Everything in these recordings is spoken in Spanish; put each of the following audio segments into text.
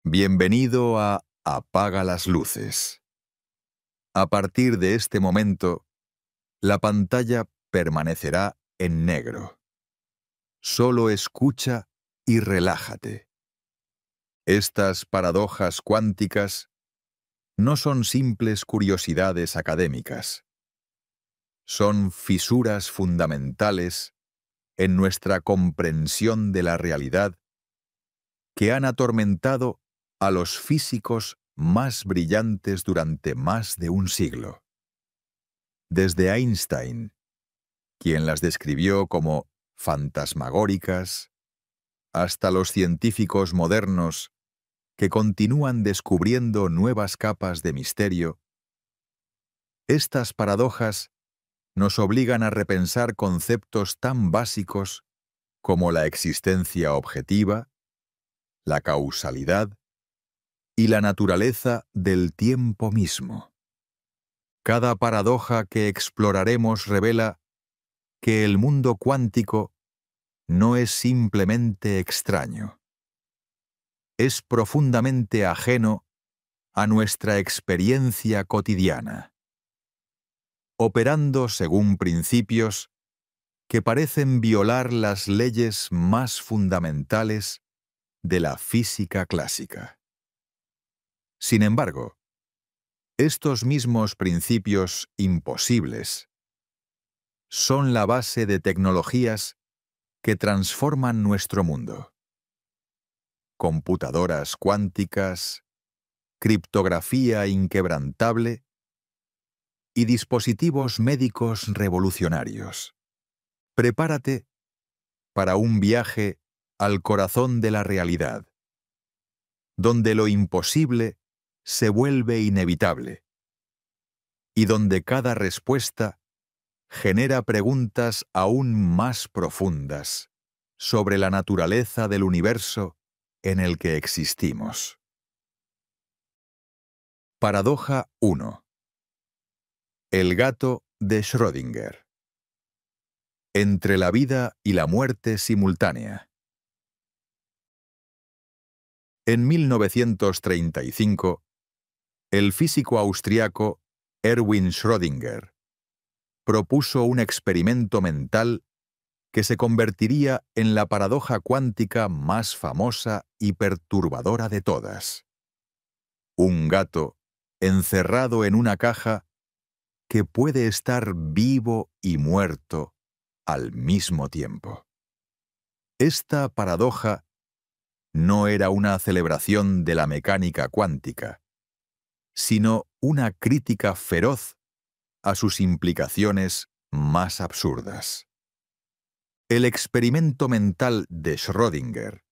Bienvenido a Apaga las luces. A partir de este momento, la pantalla permanecerá en negro. Solo escucha y relájate. Estas paradojas cuánticas no son simples curiosidades académicas. Son fisuras fundamentales en nuestra comprensión de la realidad que han atormentado a los físicos más brillantes durante más de un siglo. Desde Einstein, quien las describió como fantasmagóricas, hasta los científicos modernos que continúan descubriendo nuevas capas de misterio, estas paradojas nos obligan a repensar conceptos tan básicos como la existencia objetiva, la causalidad y la naturaleza del tiempo mismo. Cada paradoja que exploraremos revela que el mundo cuántico no es simplemente extraño. Es profundamente ajeno a nuestra experiencia cotidiana, operando según principios que parecen violar las leyes más fundamentales de la física clásica. Sin embargo, estos mismos principios imposibles son la base de tecnologías que transforman nuestro mundo. Computadoras cuánticas, criptografía inquebrantable y dispositivos médicos revolucionarios. Prepárate para un viaje al corazón de la realidad, donde lo imposible se vuelve inevitable y donde cada respuesta genera preguntas aún más profundas sobre la naturaleza del universo en el que existimos. Paradoja 1. El gato de Schrödinger. Entre la vida y la muerte simultánea. En 1935, el físico austriaco Erwin Schrödinger propuso un experimento mental que se convertiría en la paradoja cuántica más famosa y perturbadora de todas. Un gato encerrado en una caja que puede estar vivo y muerto al mismo tiempo. Esta paradoja no era una celebración de la mecánica cuántica, sino una crítica feroz a sus implicaciones más absurdas. El experimento mental de Schrödinger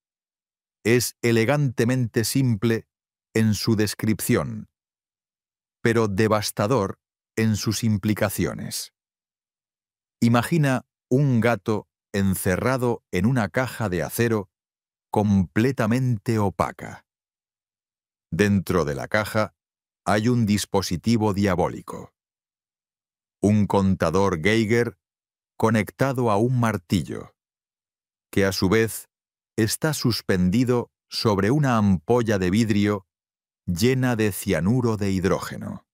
es elegantemente simple en su descripción, pero devastador en sus implicaciones. Imagina un gato encerrado en una caja de acero completamente opaca. Dentro de la caja hay un dispositivo diabólico. Un contador Geiger conectado a un martillo, que a su vez está suspendido sobre una ampolla de vidrio llena de cianuro de hidrógeno.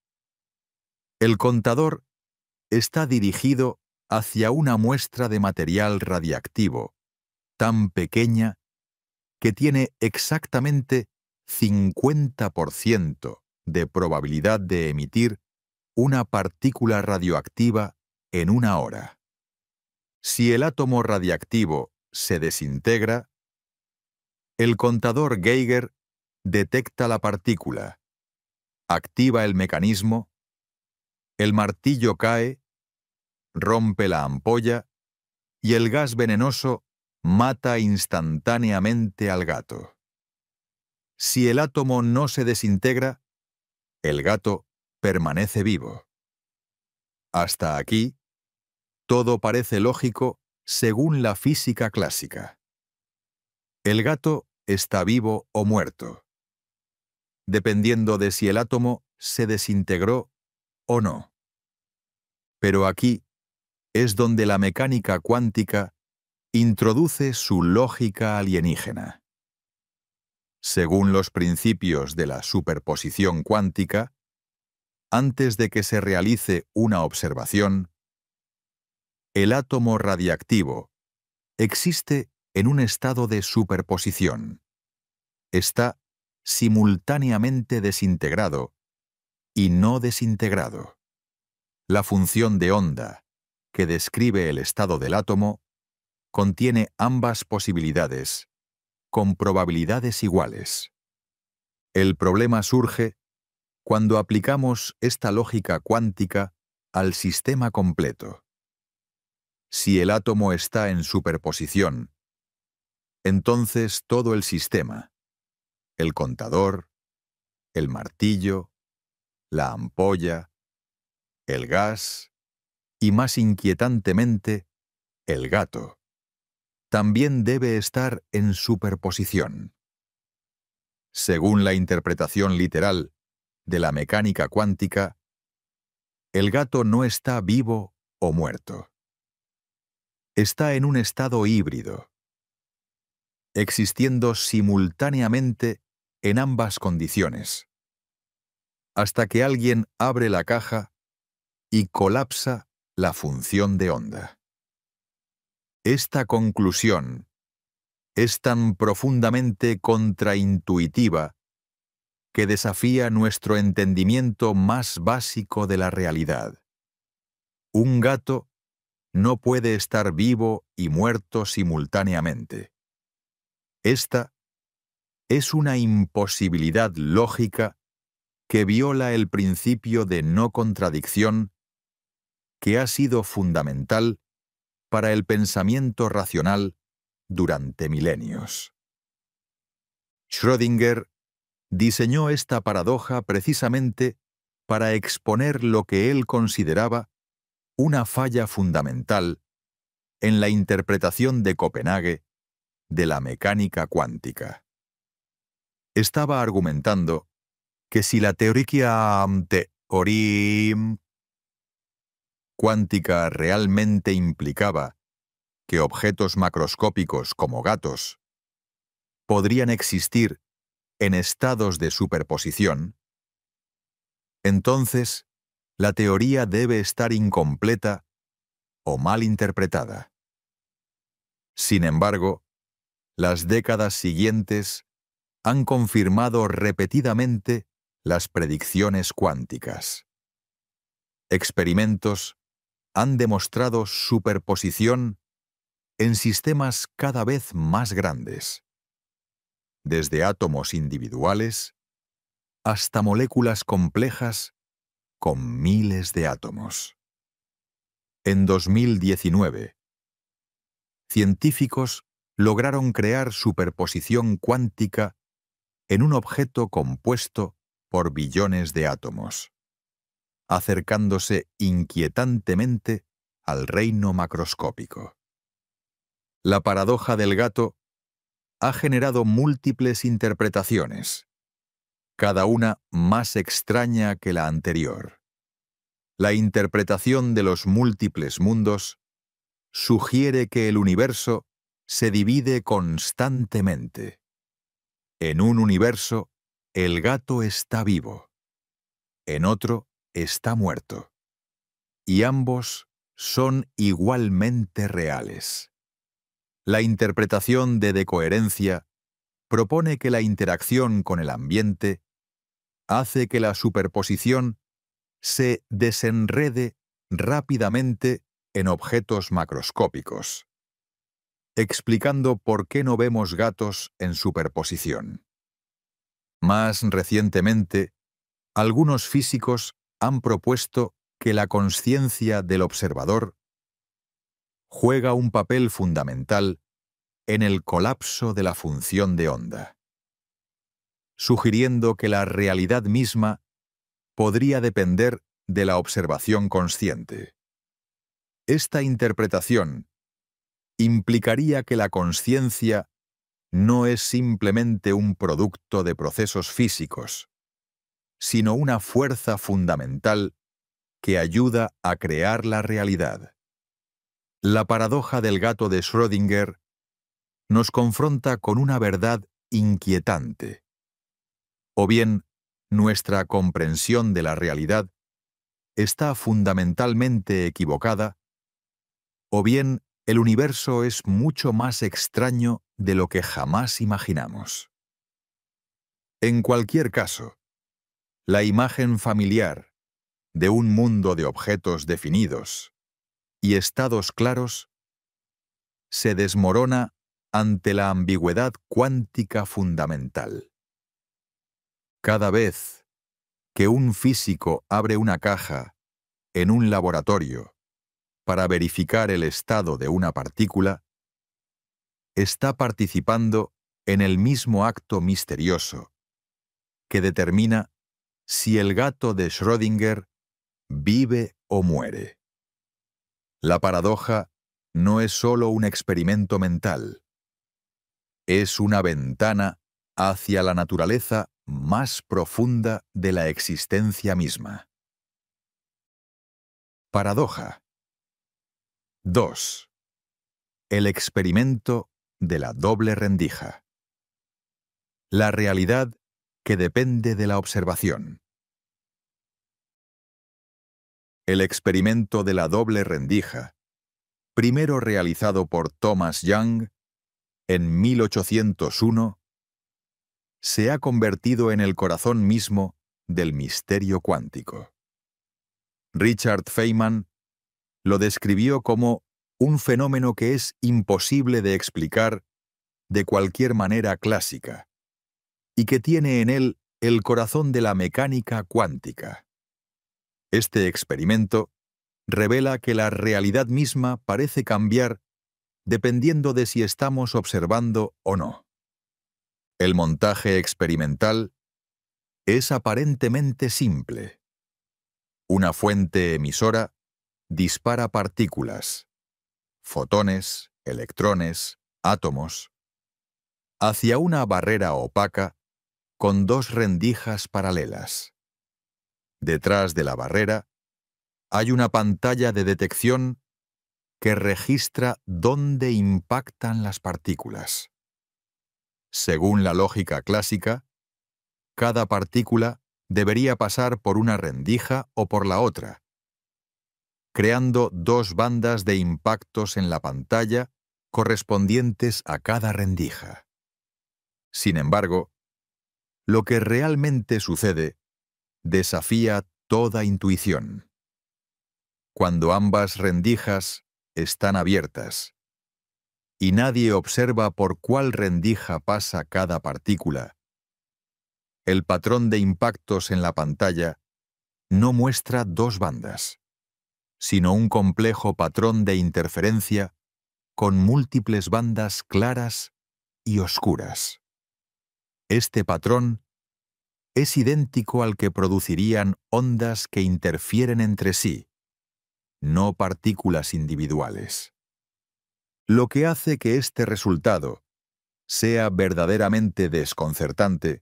El contador está dirigido hacia una muestra de material radiactivo, tan pequeña que tiene exactamente 50% de probabilidad de emitir una partícula radioactiva en una hora. Si el átomo radiactivo se desintegra, el contador Geiger detecta la partícula, activa el mecanismo, el martillo cae, rompe la ampolla y el gas venenoso mata instantáneamente al gato. Si el átomo no se desintegra, el gato permanece vivo. Hasta aquí, todo parece lógico según la física clásica. El gato está vivo o muerto, dependiendo de si el átomo se desintegró o no. Pero aquí es donde la mecánica cuántica introduce su lógica alienígena. Según los principios de la superposición cuántica, antes de que se realice una observación, el átomo radiactivo existe en un estado de superposición. Está simultáneamente desintegrado y no desintegrado. La función de onda, que describe el estado del átomo, contiene ambas posibilidades, con probabilidades iguales. El problema surge cuando aplicamos esta lógica cuántica al sistema completo. Si el átomo está en superposición, entonces todo el sistema, el contador, el martillo, la ampolla, el gas y, más inquietantemente, el gato, también debe estar en superposición. Según la interpretación literal de la mecánica cuántica, el gato no está vivo o muerto. Está en un estado híbrido, existiendo simultáneamente en ambas condiciones, hasta que alguien abre la caja y colapsa la función de onda. Esta conclusión es tan profundamente contraintuitiva que desafía nuestro entendimiento más básico de la realidad. Un gato no puede estar vivo y muerto simultáneamente. Esta es una imposibilidad lógica que viola el principio de no contradicción que ha sido fundamental para el pensamiento racional durante milenios. Schrödinger diseñó esta paradoja precisamente para exponer lo que él consideraba una falla fundamental en la interpretación de Copenhague de la mecánica cuántica. Estaba argumentando que si la teoría cuántica realmente implicaba que objetos macroscópicos como gatos podrían existir en estados de superposición, entonces la teoría debe estar incompleta o mal interpretada. Sin embargo, las décadas siguientes han confirmado repetidamente las predicciones cuánticas. Experimentos han demostrado superposición en sistemas cada vez más grandes, desde átomos individuales hasta moléculas complejas con miles de átomos. En 2019, científicos lograron crear superposición cuántica en un objeto compuesto por billones de átomos, acercándose inquietantemente al reino macroscópico. La paradoja del gato ha generado múltiples interpretaciones, cada una más extraña que la anterior. La interpretación de los múltiples mundos sugiere que el universo se divide constantemente. En un universo, el gato está vivo. En otro, está muerto. Y ambos son igualmente reales. La interpretación de decoherencia propone que la interacción con el ambiente hace que la superposición se desenrede rápidamente en objetos macroscópicos, explicando por qué no vemos gatos en superposición. Más recientemente, algunos físicos han propuesto que la consciencia del observador juega un papel fundamental en el colapso de la función de onda, sugiriendo que la realidad misma podría depender de la observación consciente. Esta interpretación implicaría que la consciencia no es simplemente un producto de procesos físicos, sino una fuerza fundamental que ayuda a crear la realidad. La paradoja del gato de Schrödinger nos confronta con una verdad inquietante. O bien, nuestra comprensión de la realidad está fundamentalmente equivocada, o bien el universo es mucho más extraño de lo que jamás imaginamos. En cualquier caso, la imagen familiar de un mundo de objetos definidos y estados claros se desmorona ante la ambigüedad cuántica fundamental. Cada vez que un físico abre una caja en un laboratorio para verificar el estado de una partícula, está participando en el mismo acto misterioso que determina si el gato de Schrödinger vive o muere. La paradoja no es solo un experimento mental, es una ventana hacia la naturaleza más profunda de la existencia misma. Paradoja. 2. El experimento de la doble rendija. La realidad que depende de la observación. El experimento de la doble rendija, primero realizado por Thomas Young en 1801, se ha convertido en el corazón mismo del misterio cuántico. Richard Feynman lo describió como un fenómeno que es imposible de explicar de cualquier manera clásica y que tiene en él el corazón de la mecánica cuántica. Este experimento revela que la realidad misma parece cambiar dependiendo de si estamos observando o no. El montaje experimental es aparentemente simple. Una fuente emisora dispara partículas, fotones, electrones, átomos, hacia una barrera opaca con dos rendijas paralelas. Detrás de la barrera hay una pantalla de detección que registra dónde impactan las partículas. Según la lógica clásica, cada partícula debería pasar por una rendija o por la otra, creando dos bandas de impactos en la pantalla correspondientes a cada rendija. Sin embargo, lo que realmente sucede desafía toda intuición. Cuando ambas rendijas están abiertas y nadie observa por cuál rendija pasa cada partícula, el patrón de impactos en la pantalla no muestra dos bandas, sino un complejo patrón de interferencia con múltiples bandas claras y oscuras. Este patrón es idéntico al que producirían ondas que interfieren entre sí, no partículas individuales. Lo que hace que este resultado sea verdaderamente desconcertante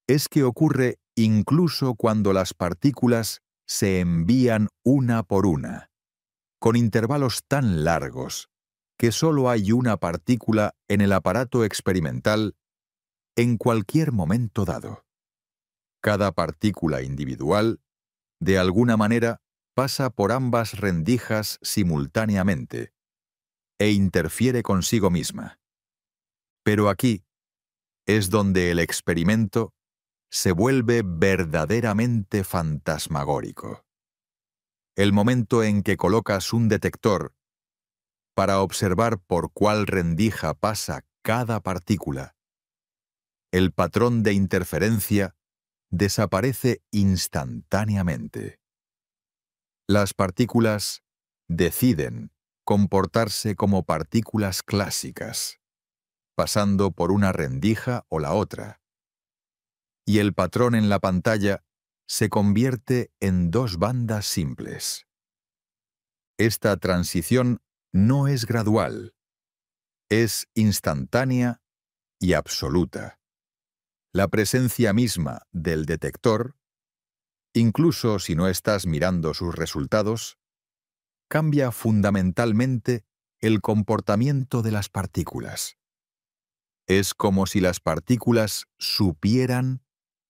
es que ocurre incluso cuando las partículas se envían una por una, con intervalos tan largos que solo hay una partícula en el aparato experimental en cualquier momento dado. Cada partícula individual, de alguna manera, pasa por ambas rendijas simultáneamente e interfiere consigo misma. Pero aquí es donde el experimento se vuelve verdaderamente fantasmagórico. El momento en que colocas un detector para observar por cuál rendija pasa cada partícula, el patrón de interferencia desaparece instantáneamente. Las partículas deciden comportarse como partículas clásicas, pasando por una rendija o la otra, y el patrón en la pantalla se convierte en dos bandas simples. Esta transición no es gradual, es instantánea y absoluta. La presencia misma del detector, incluso si no estás mirando sus resultados, cambia fundamentalmente el comportamiento de las partículas. Es como si las partículas supieran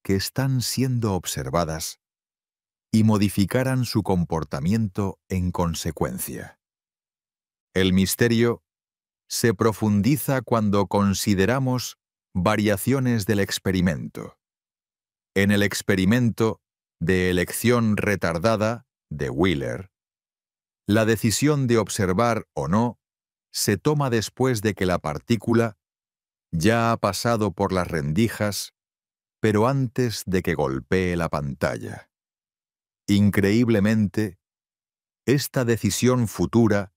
que están siendo observadas y modificaran su comportamiento en consecuencia. El misterio se profundiza cuando consideramos variaciones del experimento. En el experimento de elección retardada de Wheeler, la decisión de observar o no se toma después de que la partícula ya ha pasado por las rendijas, pero antes de que golpee la pantalla. Increíblemente, esta decisión futura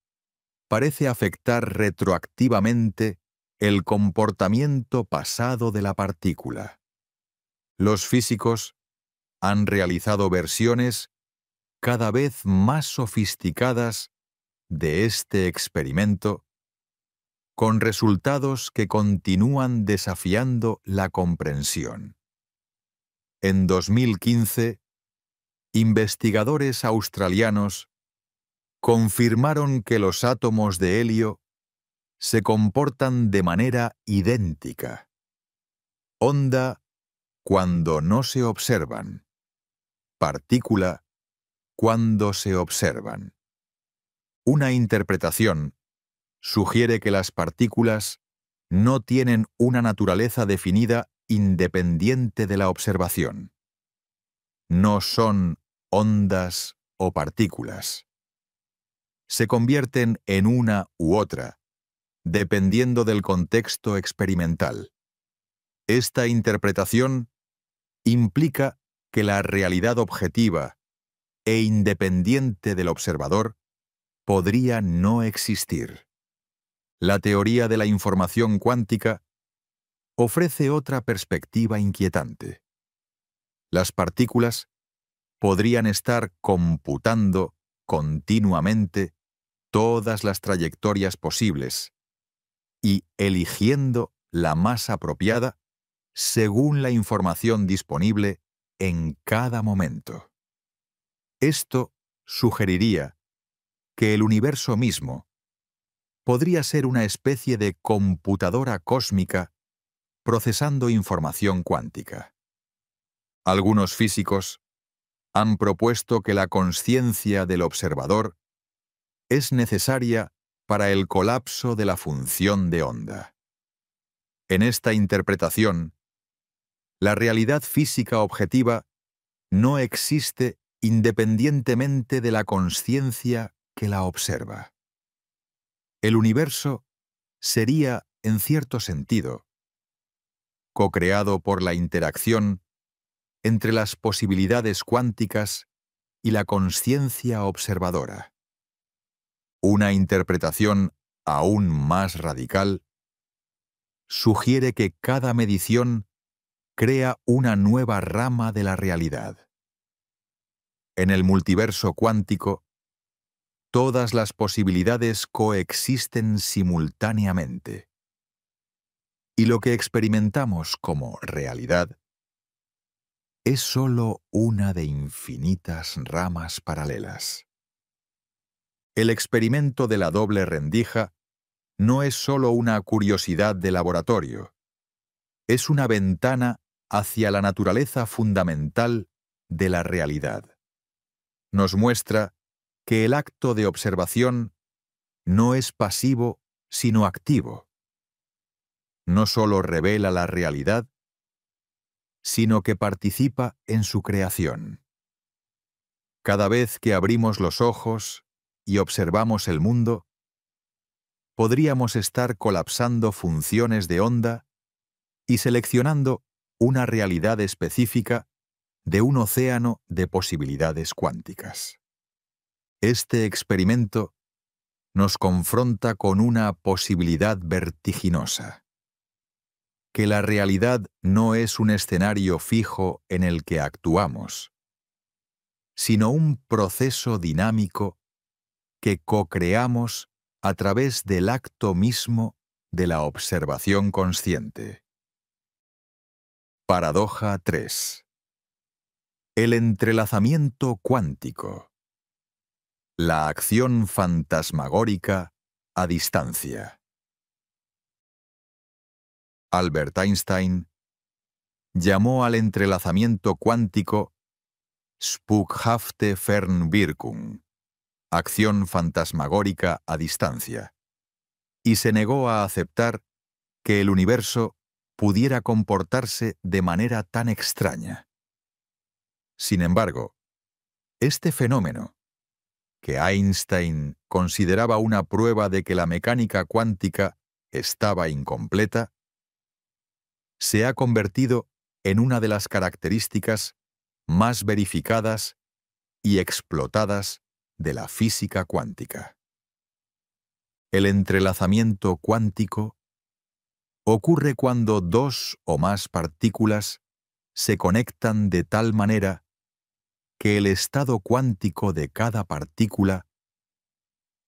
parece afectar retroactivamente el comportamiento pasado de la partícula. Los físicos han realizado versiones cada vez más sofisticadas de este experimento, con resultados que continúan desafiando la comprensión. En 2015, investigadores australianos confirmaron que los átomos de helio se comportan de manera idéntica. Onda cuando no se observan. Partícula cuando se observan. Una interpretación sugiere que las partículas no tienen una naturaleza definida independiente de la observación. No son ondas o partículas. Se convierten en una u otra, dependiendo del contexto experimental. Esta interpretación implica que la realidad objetiva e independiente del observador podría no existir. La teoría de la información cuántica ofrece otra perspectiva inquietante. Las partículas podrían estar computando continuamente todas las trayectorias posibles y eligiendo la más apropiada según la información disponible en cada momento. Esto sugeriría que el universo mismo podría ser una especie de computadora cósmica procesando información cuántica. Algunos físicos han propuesto que la consciencia del observador es necesaria para el colapso de la función de onda. En esta interpretación, la realidad física objetiva no existe independientemente de la consciencia que la observa. El universo sería, en cierto sentido, co-creado por la interacción entre las posibilidades cuánticas y la consciencia observadora. Una interpretación aún más radical sugiere que cada medición crea una nueva rama de la realidad. En el multiverso cuántico, todas las posibilidades coexisten simultáneamente. Y lo que experimentamos como realidad es solo una de infinitas ramas paralelas. El experimento de la doble rendija no es solo una curiosidad de laboratorio, es una ventana hacia la naturaleza fundamental de la realidad. Nos muestra que el acto de observación no es pasivo, sino activo. No solo revela la realidad, sino que participa en su creación. Cada vez que abrimos los ojos y observamos el mundo, podríamos estar colapsando funciones de onda y seleccionando una realidad específica de un océano de posibilidades cuánticas. Este experimento nos confronta con una posibilidad vertiginosa: que la realidad no es un escenario fijo en el que actuamos, sino un proceso dinámico que co-creamos a través del acto mismo de la observación consciente. Paradoja 3. El entrelazamiento cuántico. La acción fantasmagórica a distancia. Albert Einstein, llamó al entrelazamiento cuántico Spukhafte Fernwirkung, acción fantasmagórica a distancia, y se negó a aceptar que el universo pudiera comportarse de manera tan extraña. Sin embargo, este fenómeno, que Einstein consideraba una prueba de que la mecánica cuántica estaba incompleta, se ha convertido en una de las características más verificadas y explotadas de la física cuántica. El entrelazamiento cuántico ocurre cuando dos o más partículas se conectan de tal manera que el estado cuántico de cada partícula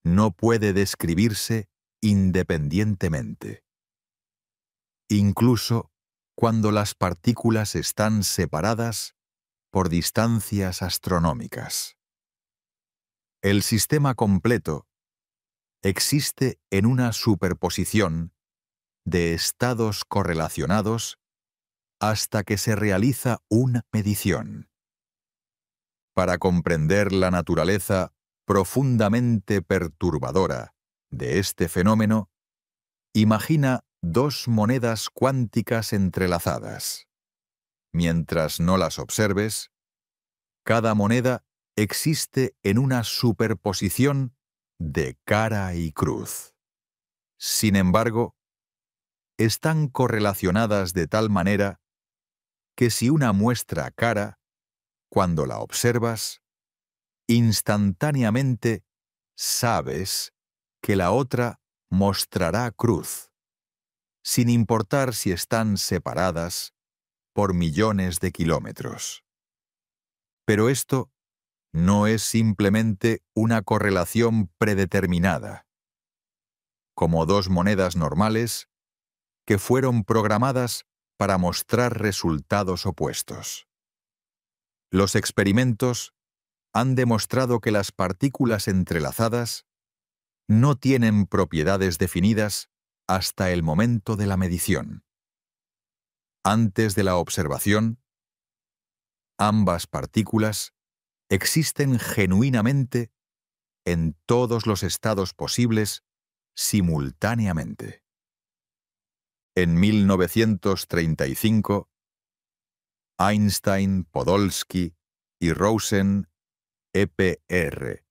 no puede describirse independientemente, incluso cuando las partículas están separadas por distancias astronómicas. El sistema completo existe en una superposición de estados correlacionados hasta que se realiza una medición. Para comprender la naturaleza profundamente perturbadora de este fenómeno, imagina dos monedas cuánticas entrelazadas. Mientras no las observes, cada moneda existe en una superposición de cara y cruz. Sin embargo, están correlacionadas de tal manera que si una muestra cara, cuando la observas, instantáneamente sabes que la otra mostrará cruz, sin importar si están separadas por millones de kilómetros. Pero esto no es simplemente una correlación predeterminada, como dos monedas normales que fueron programadas para mostrar resultados opuestos. Los experimentos han demostrado que las partículas entrelazadas no tienen propiedades definidas hasta el momento de la medición. Antes de la observación, ambas partículas existen genuinamente en todos los estados posibles simultáneamente. En 1935, Einstein, Podolsky y Rosen, E.P.R.,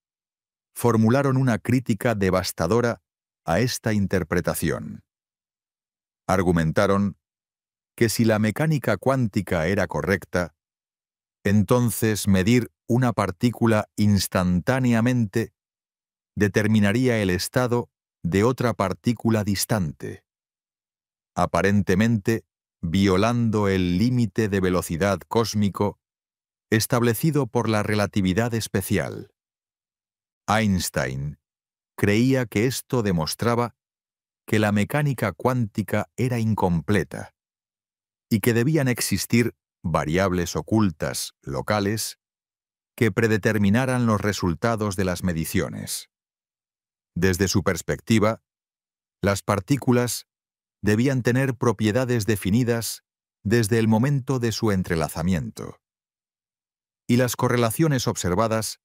formularon una crítica devastadora a esta interpretación. Argumentaron que si la mecánica cuántica era correcta, entonces medir una partícula instantáneamente determinaría el estado de otra partícula distante, aparentemente violando el límite de velocidad cósmico establecido por la relatividad especial. Einstein creía que esto demostraba que la mecánica cuántica era incompleta y que debían existir variables ocultas locales que predeterminaran los resultados de las mediciones. Desde su perspectiva, las partículas debían tener propiedades definidas desde el momento de su entrelazamiento, y las correlaciones observadas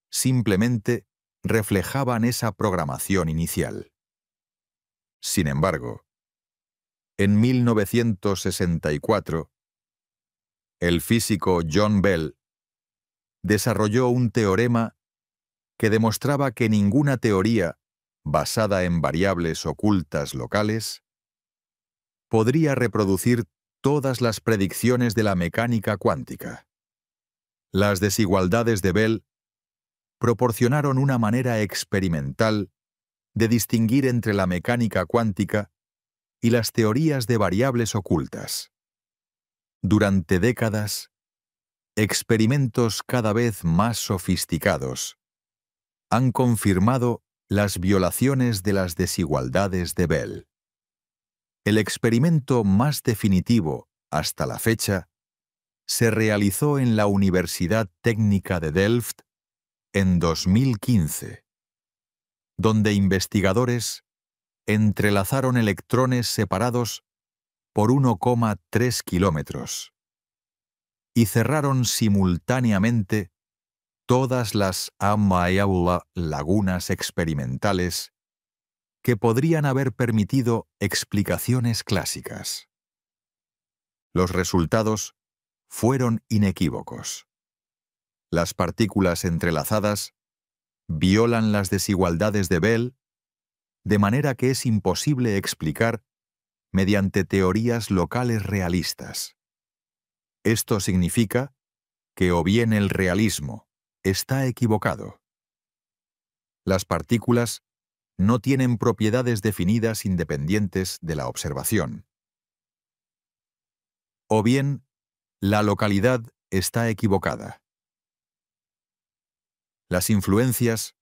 simplemente reflejaban esa programación inicial. Sin embargo, en 1964, el físico John Bell desarrolló un teorema que demostraba que ninguna teoría basada en variables ocultas locales podría reproducir todas las predicciones de la mecánica cuántica. Las desigualdades de Bell proporcionaron una manera experimental de distinguir entre la mecánica cuántica y las teorías de variables ocultas. Durante décadas, experimentos cada vez más sofisticados han confirmado las violaciones de las desigualdades de Bell. El experimento más definitivo hasta la fecha se realizó en la Universidad Técnica de Delft en 2015, donde investigadores entrelazaron electrones separados por 1,3 kilómetros y cerraron simultáneamente todas las Amayaula lagunas experimentales que podrían haber permitido explicaciones clásicas. Los resultados fueron inequívocos. Las partículas entrelazadas violan las desigualdades de Bell, de manera que es imposible explicar mediante teorías locales realistas. Esto significa que o bien el realismo está equivocado. Las partículas no tienen propiedades definidas independientes de la observación. O bien, la localidad está equivocada. Las influencias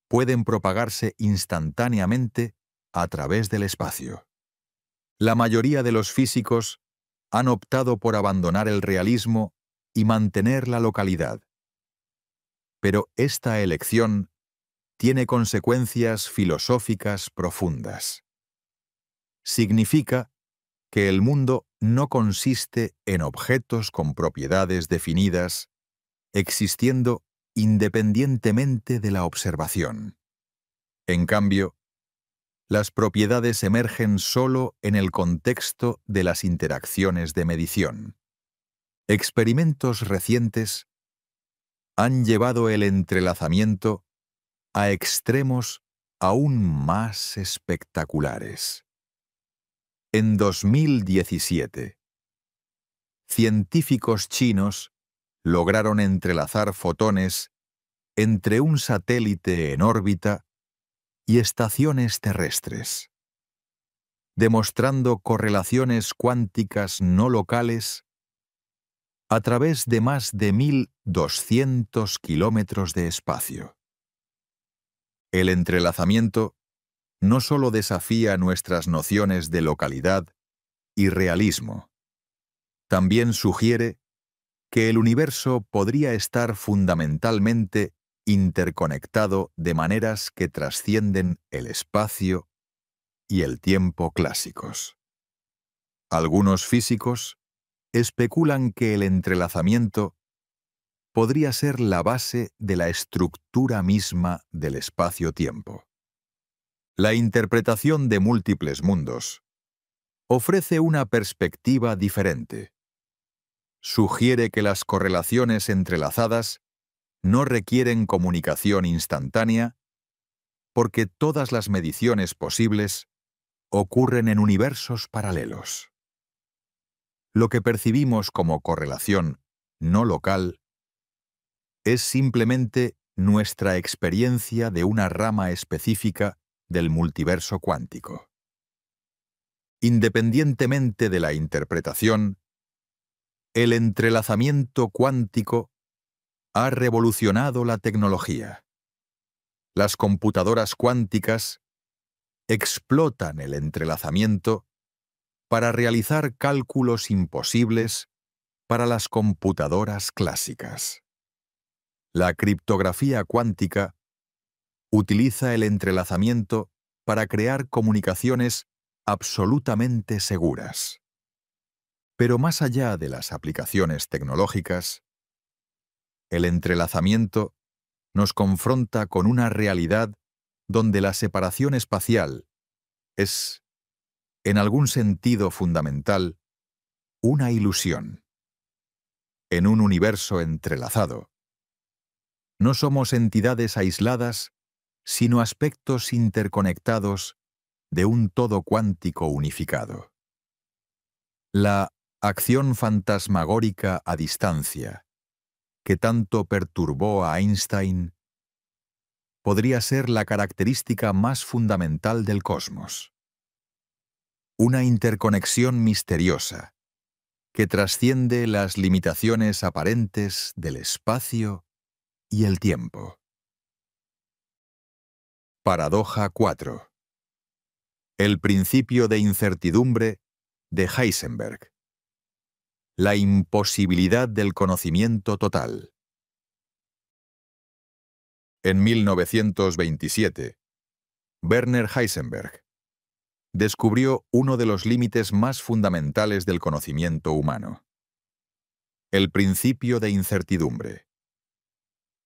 pueden propagarse instantáneamente a través del espacio. La mayoría de los físicos han optado por abandonar el realismo y mantener la localidad. Pero esta elección tiene consecuencias filosóficas profundas. Significa que el mundo no consiste en objetos con propiedades definidas, existiendo independientemente de la observación. En cambio, las propiedades emergen solo en el contexto de las interacciones de medición. Experimentos recientes han llevado el entrelazamiento a extremos aún más espectaculares. En 2017, científicos chinos lograron entrelazar fotones entre un satélite en órbita y estaciones terrestres, demostrando correlaciones cuánticas no locales a través de más de 1.200 kilómetros de espacio. El entrelazamiento no solo desafía nuestras nociones de localidad y realismo, también sugiere que el universo podría estar fundamentalmente interconectado de maneras que trascienden el espacio y el tiempo clásicos. Algunos físicos especulan que el entrelazamiento podría ser la base de la estructura misma del espacio-tiempo. La interpretación de múltiples mundos ofrece una perspectiva diferente. Sugiere que las correlaciones entrelazadas no requieren comunicación instantánea porque todas las mediciones posibles ocurren en universos paralelos. Lo que percibimos como correlación no local es simplemente nuestra experiencia de una rama específica del multiverso cuántico. Independientemente de la interpretación, el entrelazamiento cuántico ha revolucionado la tecnología. Las computadoras cuánticas explotan el entrelazamiento para realizar cálculos imposibles para las computadoras clásicas. La criptografía cuántica utiliza el entrelazamiento para crear comunicaciones absolutamente seguras. Pero más allá de las aplicaciones tecnológicas, el entrelazamiento nos confronta con una realidad donde la separación espacial es, en algún sentido fundamental, una ilusión. En un universo entrelazado, no somos entidades aisladas, sino aspectos interconectados de un todo cuántico unificado. La acción fantasmagórica a distancia, que tanto perturbó a Einstein, podría ser la característica más fundamental del cosmos. Una interconexión misteriosa que trasciende las limitaciones aparentes del espacio y el tiempo. Paradoja 4. El principio de incertidumbre de Heisenberg. La imposibilidad del conocimiento total. En 1927, Werner Heisenberg, descubrió uno de los límites más fundamentales del conocimiento humano: el principio de incertidumbre,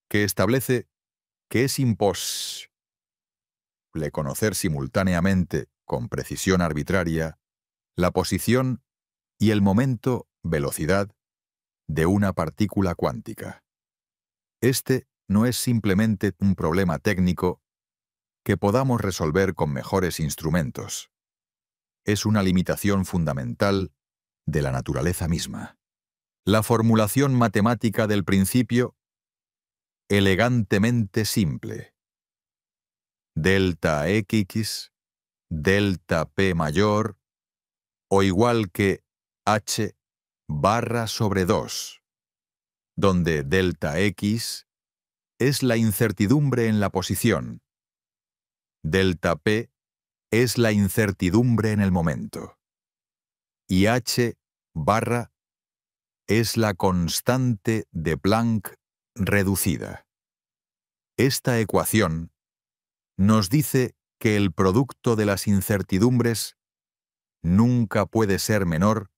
que establece que es imposible conocer simultáneamente, con precisión arbitraria, la posición y el momento, velocidad, de una partícula cuántica. Este no es simplemente un problema técnico que podamos resolver con mejores instrumentos. Es una limitación fundamental de la naturaleza misma. La formulación matemática del principio, elegantemente simple: delta X, delta P mayor, o igual que H barra sobre 2, donde delta X es la incertidumbre en la posición, delta P es la incertidumbre en el momento, y H barra es la constante de Planck reducida. Esta ecuación nos dice que el producto de las incertidumbres nunca puede ser menor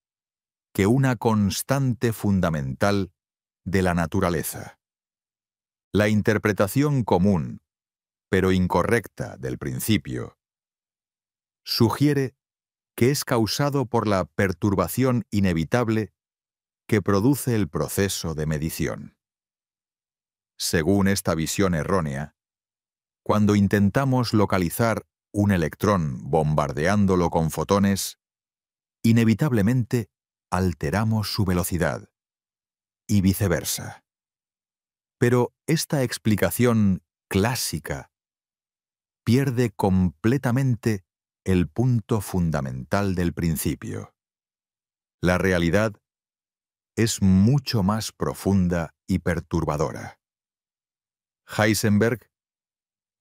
que una constante fundamental de la naturaleza. La interpretación común, pero incorrecta, del principio sugiere que es causado por la perturbación inevitable que produce el proceso de medición. Según esta visión errónea, cuando intentamos localizar un electrón bombardeándolo con fotones, inevitablemente alteramos su velocidad, y viceversa. Pero esta explicación clásica pierde completamente el punto fundamental del principio. La realidad es mucho más profunda y perturbadora. Heisenberg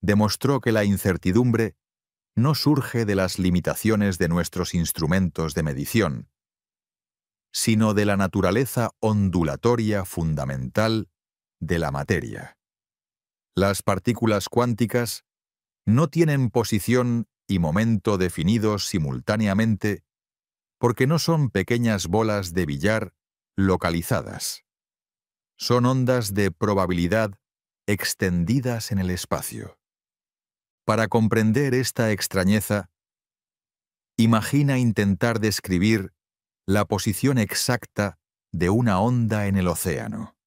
demostró que la incertidumbre no surge de las limitaciones de nuestros instrumentos de medición, sino de la naturaleza ondulatoria fundamental de la materia. Las partículas cuánticas no tienen posición y momento definidos simultáneamente porque no son pequeñas bolas de billar localizadas. Son ondas de probabilidad extendidas en el espacio. Para comprender esta extrañeza, imagina intentar describir la posición exacta de una onda en el océano.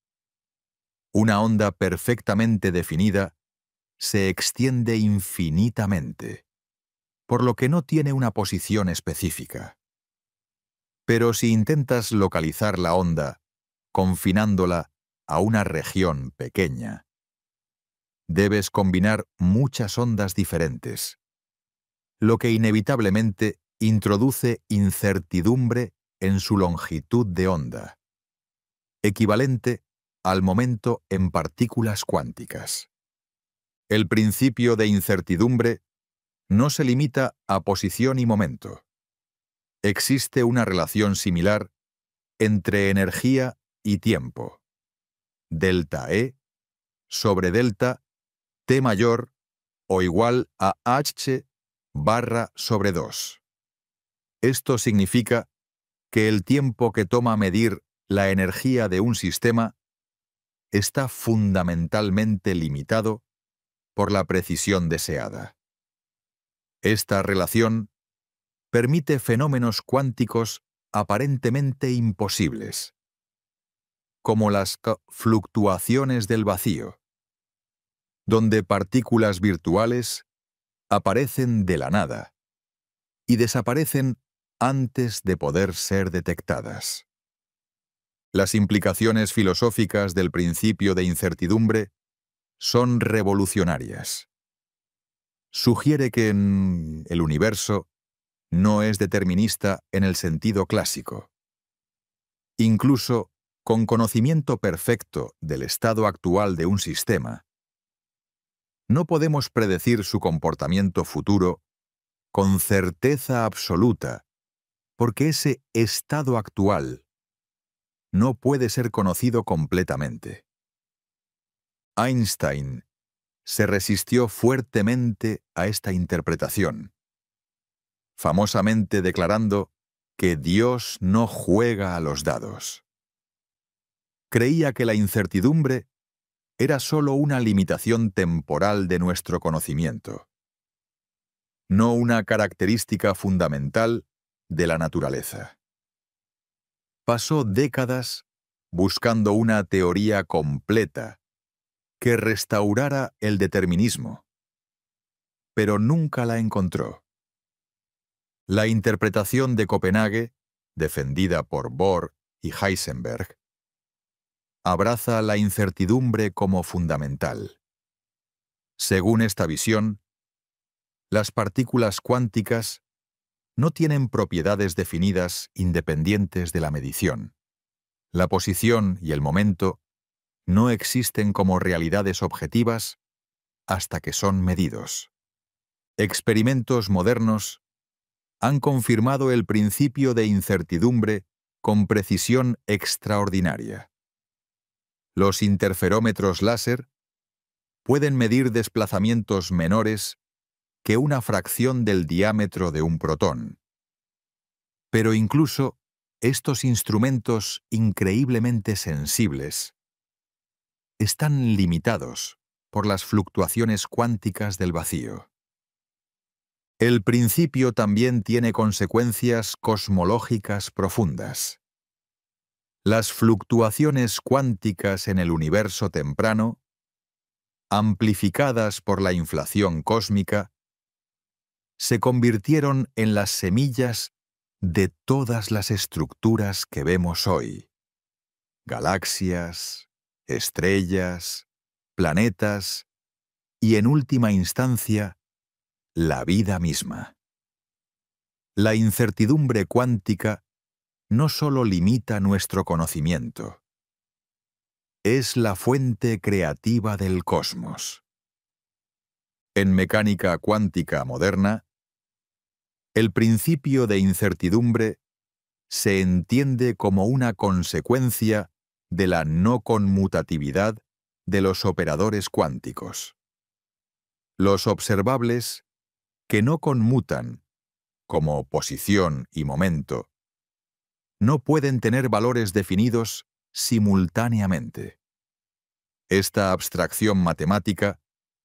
Una onda perfectamente definida se extiende infinitamente, por lo que no tiene una posición específica. Pero si intentas localizar la onda, confinándola a una región pequeña, debes combinar muchas ondas diferentes, lo que inevitablemente introduce incertidumbre en su longitud de onda, equivalente al momento en partículas cuánticas. El principio de incertidumbre no se limita a posición y momento. Existe una relación similar entre energía y tiempo. Delta E sobre delta T mayor o igual a H barra sobre 2. Esto significa que el tiempo que toma medir la energía de un sistema está fundamentalmente limitado por la precisión deseada. Esta relación permite fenómenos cuánticos aparentemente imposibles, como las fluctuaciones del vacío, donde partículas virtuales aparecen de la nada y desaparecen antes de poder ser detectadas. Las implicaciones filosóficas del principio de incertidumbre son revolucionarias. Sugiere que el universo no es determinista en el sentido clásico. Incluso con conocimiento perfecto del estado actual de un sistema, no podemos predecir su comportamiento futuro con certeza absoluta, porque ese estado actual no puede ser conocido completamente. Einstein se resistió fuertemente a esta interpretación. famosamente declarando que Dios no juega a los dados. Creía que la incertidumbre era sólo una limitación temporal de nuestro conocimiento, no una característica fundamental de la naturaleza. Pasó décadas buscando una teoría completa que restaurara el determinismo, pero nunca la encontró. La interpretación de Copenhague, defendida por Bohr y Heisenberg, abraza la incertidumbre como fundamental. Según esta visión, las partículas cuánticas no tienen propiedades definidas independientes de la medición. La posición y el momento no existen como realidades objetivas hasta que son medidos. Experimentos modernos han confirmado el principio de incertidumbre con precisión extraordinaria. Los interferómetros láser pueden medir desplazamientos menores que una fracción del diámetro de un protón. Pero incluso estos instrumentos increíblemente sensibles están limitados por las fluctuaciones cuánticas del vacío. El principio también tiene consecuencias cosmológicas profundas. Las fluctuaciones cuánticas en el universo temprano, amplificadas por la inflación cósmica, se convirtieron en las semillas de todas las estructuras que vemos hoy: galaxias, estrellas, planetas y, en última instancia, la vida misma. La incertidumbre cuántica no solo limita nuestro conocimiento, es la fuente creativa del cosmos. En mecánica cuántica moderna, el principio de incertidumbre se entiende como una consecuencia de la no conmutatividad de los operadores cuánticos. Los observables, que no conmutan, como posición y momento, no pueden tener valores definidos simultáneamente. Esta abstracción matemática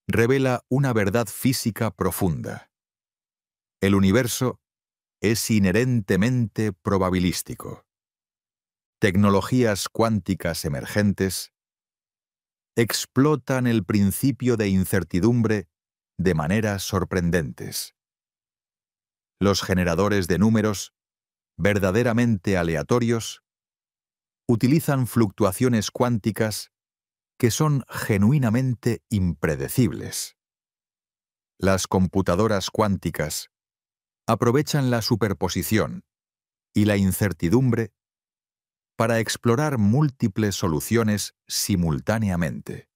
revela una verdad física profunda. El universo es inherentemente probabilístico. Tecnologías cuánticas emergentes explotan el principio de incertidumbre de maneras sorprendentes. Los generadores de números, verdaderamente aleatorios, utilizan fluctuaciones cuánticas que son genuinamente impredecibles. Las computadoras cuánticas aprovechan la superposición y la incertidumbre para explorar múltiples soluciones simultáneamente.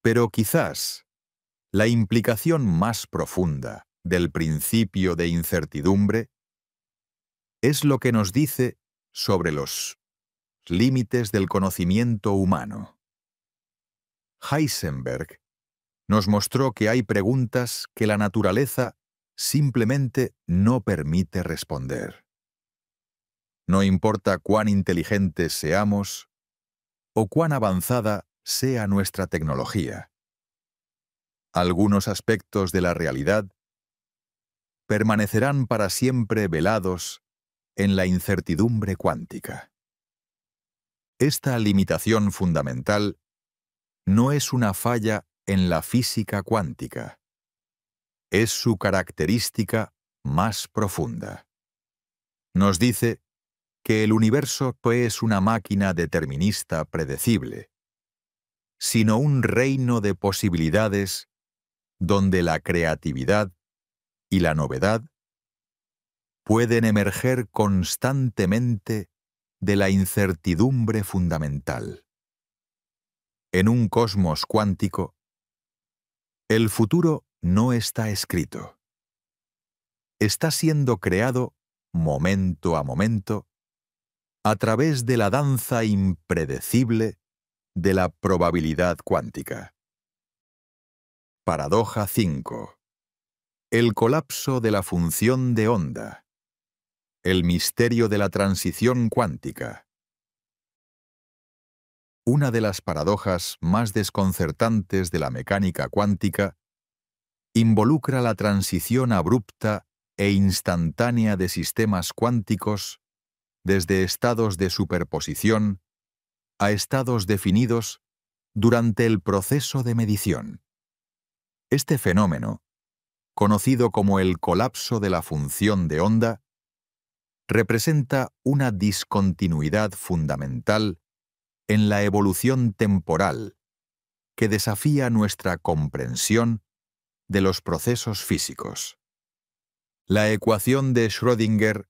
Pero quizás la implicación más profunda del principio de incertidumbre es lo que nos dice sobre los límites del conocimiento humano. Heisenberg nos mostró que hay preguntas que la naturaleza simplemente no permite responder. No importa cuán inteligentes seamos o cuán avanzada sea nuestra tecnología, algunos aspectos de la realidad permanecerán para siempre velados en la incertidumbre cuántica. Esta limitación fundamental no es una falla en la física cuántica, es su característica más profunda. Nos dice que el universo no es una máquina determinista predecible, sino un reino de posibilidades donde la creatividad y la novedad pueden emerger constantemente de la incertidumbre fundamental. En un cosmos cuántico, el futuro no está escrito. Está siendo creado momento a momento a través de la danza impredecible de la probabilidad cuántica. Paradoja 5. El colapso de la función de onda. El misterio de la transición cuántica. Una de las paradojas más desconcertantes de la mecánica cuántica involucra la transición abrupta e instantánea de sistemas cuánticos desde estados de superposición a estados definidos durante el proceso de medición. Este fenómeno, conocido como el colapso de la función de onda, representa una discontinuidad fundamental en la evolución temporal que desafía nuestra comprensión de los procesos físicos. La ecuación de Schrödinger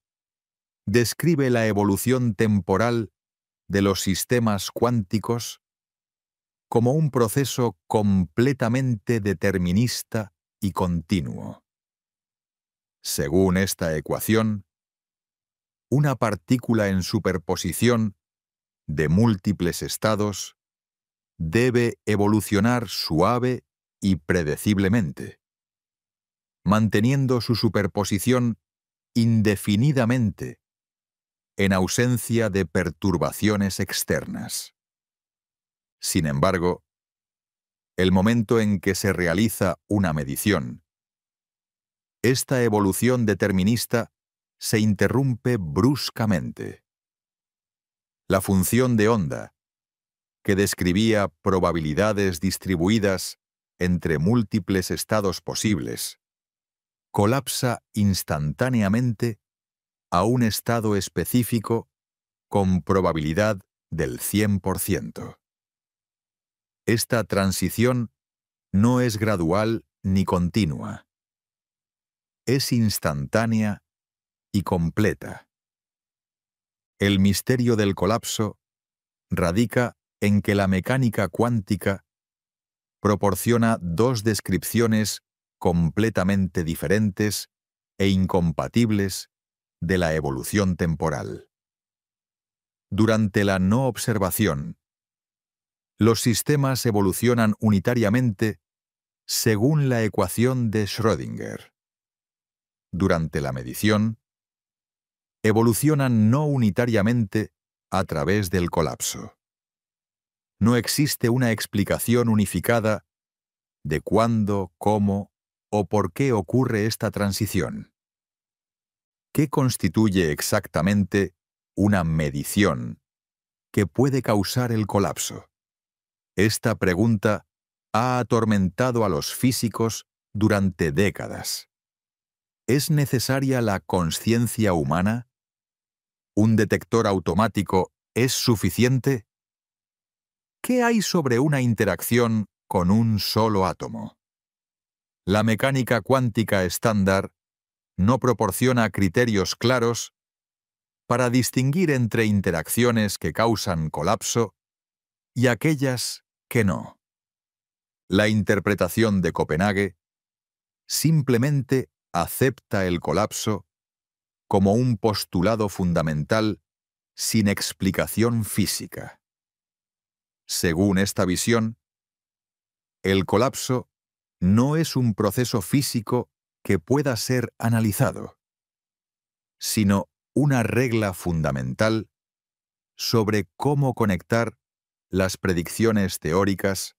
describe la evolución temporal de los sistemas cuánticos como un proceso completamente determinista y continuo. Según esta ecuación, una partícula en superposición de múltiples estados debe evolucionar suave y predeciblemente, manteniendo su superposición indefinidamente en ausencia de perturbaciones externas. Sin embargo, el momento en que se realiza una medición, esta evolución determinista se interrumpe bruscamente. La función de onda, que describía probabilidades distribuidas entre múltiples estados posibles, colapsa instantáneamente a un estado específico con probabilidad del 100%. Esta transición no es gradual ni continua. Es instantánea y completa. El misterio del colapso radica en que la mecánica cuántica proporciona dos descripciones completamente diferentes e incompatibles de la evolución temporal. Durante la no observación, los sistemas evolucionan unitariamente según la ecuación de Schrödinger. Durante la medición, evolucionan no unitariamente a través del colapso. No existe una explicación unificada de cuándo, cómo o por qué ocurre esta transición. ¿Qué constituye exactamente una medición que puede causar el colapso? Esta pregunta ha atormentado a los físicos durante décadas. ¿Es necesaria la consciencia humana? ¿Un detector automático es suficiente? ¿Qué hay sobre una interacción con un solo átomo? La mecánica cuántica estándar no proporciona criterios claros para distinguir entre interacciones que causan colapso y aquellas que no. La interpretación de Copenhague simplemente acepta el colapso como un postulado fundamental sin explicación física. Según esta visión, el colapso no es un proceso físico que pueda ser analizado, sino una regla fundamental sobre cómo conectar las predicciones teóricas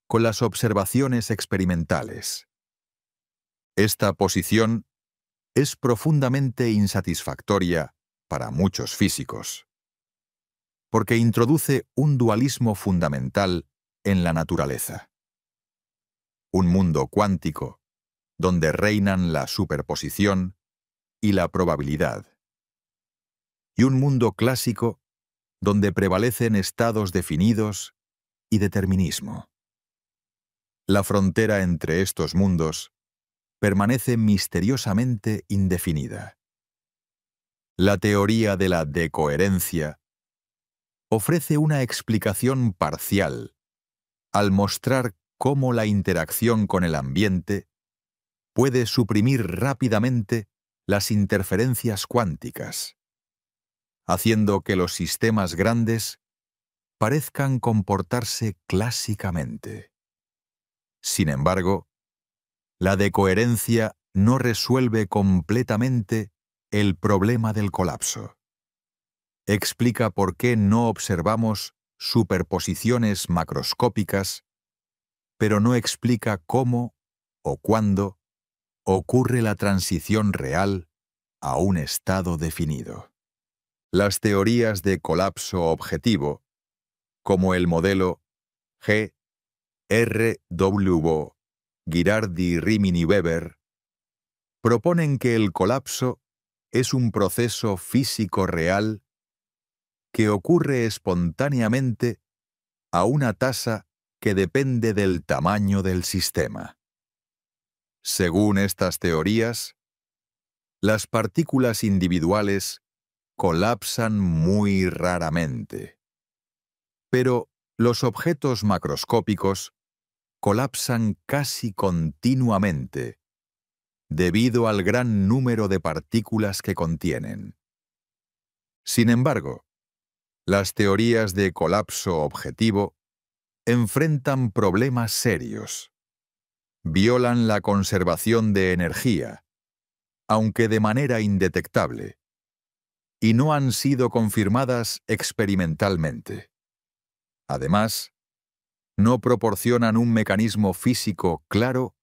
con las observaciones experimentales. Esta posición es profundamente insatisfactoria para muchos físicos, porque introduce un dualismo fundamental en la naturaleza. Un mundo cuántico, donde reinan la superposición y la probabilidad. Y un mundo clásico, donde prevalecen estados definidos y determinismo. La frontera entre estos mundos permanece misteriosamente indefinida. La teoría de la decoherencia ofrece una explicación parcial al mostrar cómo la interacción con el ambiente puede suprimir rápidamente las interferencias cuánticas, haciendo que los sistemas grandes parezcan comportarse clásicamente. Sin embargo, La decoherencia no resuelve completamente el problema del colapso. Explica por qué no observamos superposiciones macroscópicas, pero no explica cómo o cuándo ocurre la transición real a un estado definido. Las teorías de colapso objetivo, como el modelo GRW, Ghirardi, Rimini, Weber, proponen que el colapso es un proceso físico real que ocurre espontáneamente a una tasa que depende del tamaño del sistema. Según estas teorías, las partículas individuales colapsan muy raramente, pero los objetos macroscópicos colapsan casi continuamente debido al gran número de partículas que contienen. Sin embargo, las teorías de colapso objetivo enfrentan problemas serios. Violan la conservación de energía, aunque de manera indetectable, y no han sido confirmadas experimentalmente. Además, no proporcionan un mecanismo físico claro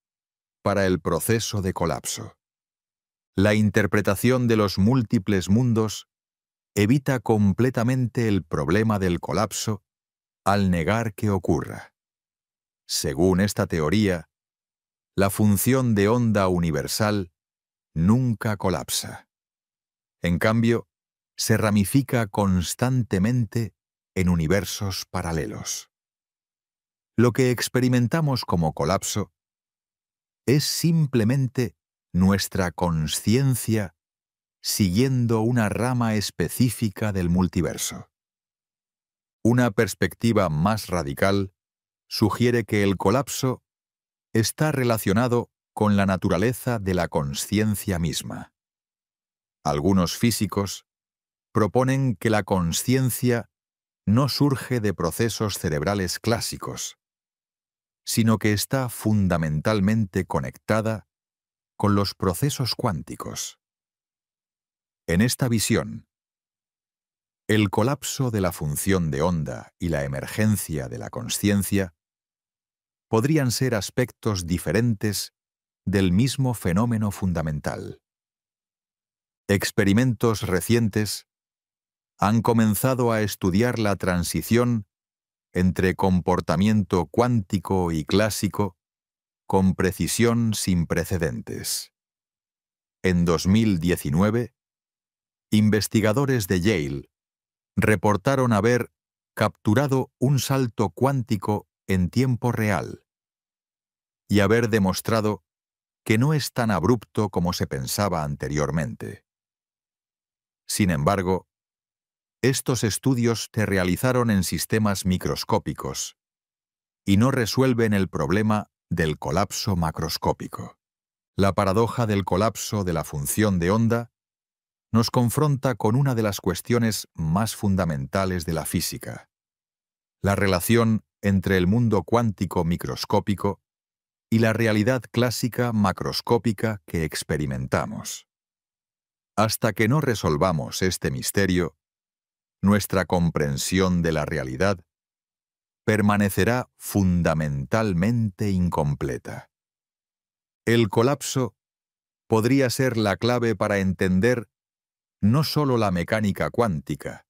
para el proceso de colapso. La interpretación de los múltiples mundos evita completamente el problema del colapso al negar que ocurra. Según esta teoría, la función de onda universal nunca colapsa. En cambio, se ramifica constantemente en universos paralelos. Lo que experimentamos como colapso es simplemente nuestra consciencia siguiendo una rama específica del multiverso. Una perspectiva más radical sugiere que el colapso está relacionado con la naturaleza de la consciencia misma. Algunos físicos proponen que la consciencia no surge de procesos cerebrales clásicos, sino que está fundamentalmente conectada con los procesos cuánticos. En esta visión, el colapso de la función de onda y la emergencia de la consciencia podrían ser aspectos diferentes del mismo fenómeno fundamental. Experimentos recientes han comenzado a estudiar la transición entre comportamiento cuántico y clásico con precisión sin precedentes. En 2019, investigadores de Yale reportaron haber capturado un salto cuántico en tiempo real y haber demostrado que no es tan abrupto como se pensaba anteriormente. Sin embargo, estos estudios se realizaron en sistemas microscópicos y no resuelven el problema del colapso macroscópico. La paradoja del colapso de la función de onda nos confronta con una de las cuestiones más fundamentales de la física: la relación entre el mundo cuántico microscópico y la realidad clásica macroscópica que experimentamos. Hasta que no resolvamos este misterio, nuestra comprensión de la realidad permanecerá fundamentalmente incompleta. El colapso podría ser la clave para entender no solo la mecánica cuántica,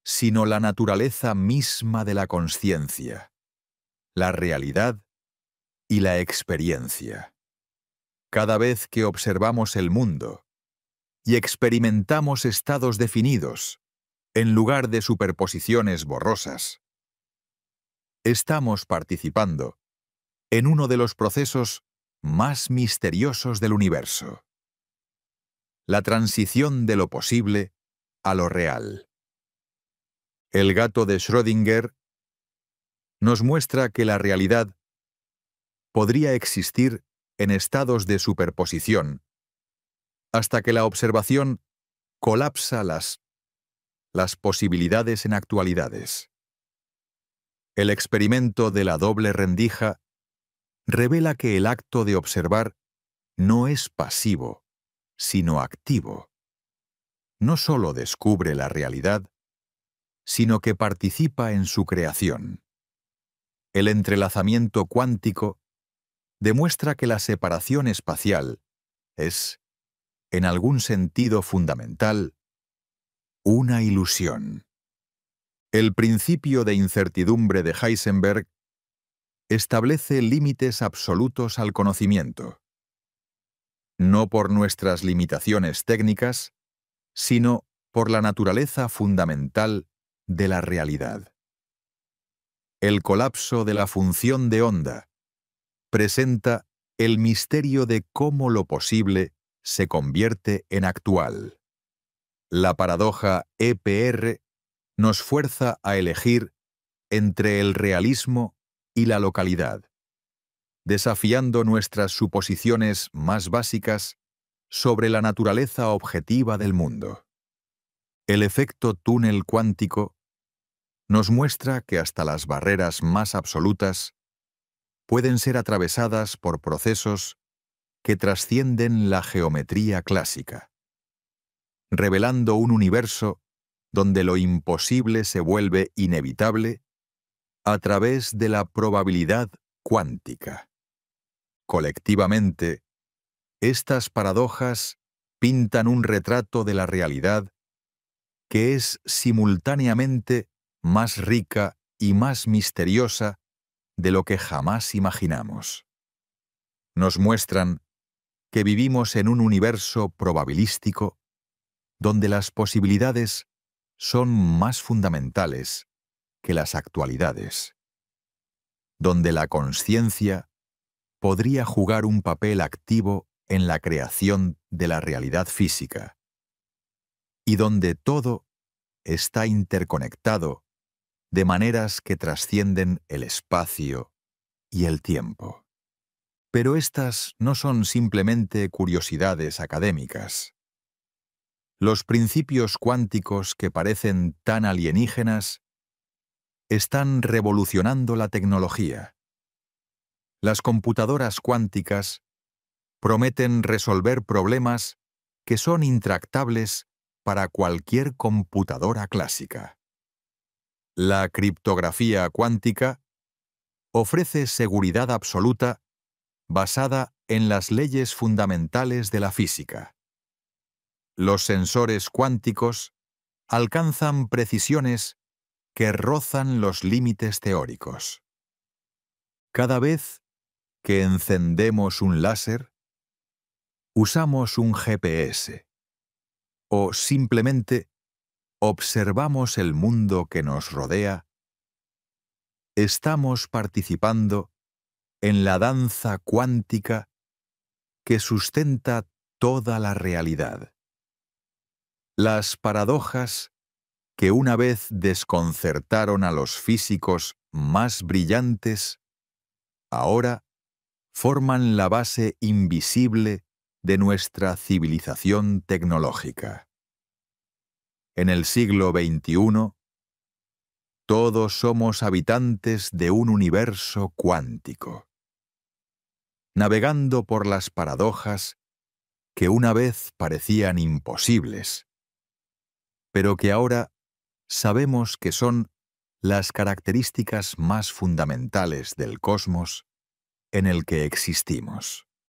sino la naturaleza misma de la consciencia, la realidad y la experiencia. Cada vez que observamos el mundo y experimentamos estados definidos, en lugar de superposiciones borrosas, estamos participando en uno de los procesos más misteriosos del universo: la transición de lo posible a lo real. El gato de Schrödinger nos muestra que la realidad podría existir en estados de superposición hasta que la observación colapsa las posibilidades en actualidades. El experimento de la doble rendija revela que el acto de observar no es pasivo, sino activo. No solo descubre la realidad, sino que participa en su creación. El entrelazamiento cuántico demuestra que la separación espacial es, en algún sentido fundamental, una ilusión. El principio de incertidumbre de Heisenberg establece límites absolutos al conocimiento, no por nuestras limitaciones técnicas, sino por la naturaleza fundamental de la realidad. El colapso de la función de onda presenta el misterio de cómo lo posible se convierte en actual. La paradoja EPR nos fuerza a elegir entre el realismo y la localidad, desafiando nuestras suposiciones más básicas sobre la naturaleza objetiva del mundo. El efecto túnel cuántico nos muestra que hasta las barreras más absolutas pueden ser atravesadas por procesos que trascienden la geometría clásica, revelando un universo donde lo imposible se vuelve inevitable a través de la probabilidad cuántica. Colectivamente, estas paradojas pintan un retrato de la realidad que es simultáneamente más rica y más misteriosa de lo que jamás imaginamos. Nos muestran que vivimos en un universo probabilístico donde las posibilidades son más fundamentales que las actualidades, donde la consciencia podría jugar un papel activo en la creación de la realidad física, y donde todo está interconectado de maneras que trascienden el espacio y el tiempo. Pero estas no son simplemente curiosidades académicas. Los principios cuánticos que parecen tan alienígenas están revolucionando la tecnología. Las computadoras cuánticas prometen resolver problemas que son intractables para cualquier computadora clásica. La criptografía cuántica ofrece seguridad absoluta basada en las leyes fundamentales de la física. Los sensores cuánticos alcanzan precisiones que rozan los límites teóricos. Cada vez que encendemos un láser, usamos un GPS, o simplemente observamos el mundo que nos rodea, estamos participando en la danza cuántica que sustenta toda la realidad. Las paradojas que una vez desconcertaron a los físicos más brillantes, ahora forman la base invisible de nuestra civilización tecnológica. En el siglo XXI, todos somos habitantes de un universo cuántico, navegando por las paradojas que una vez parecían imposibles, pero que ahora sabemos que son las características más fundamentales del cosmos en el que existimos.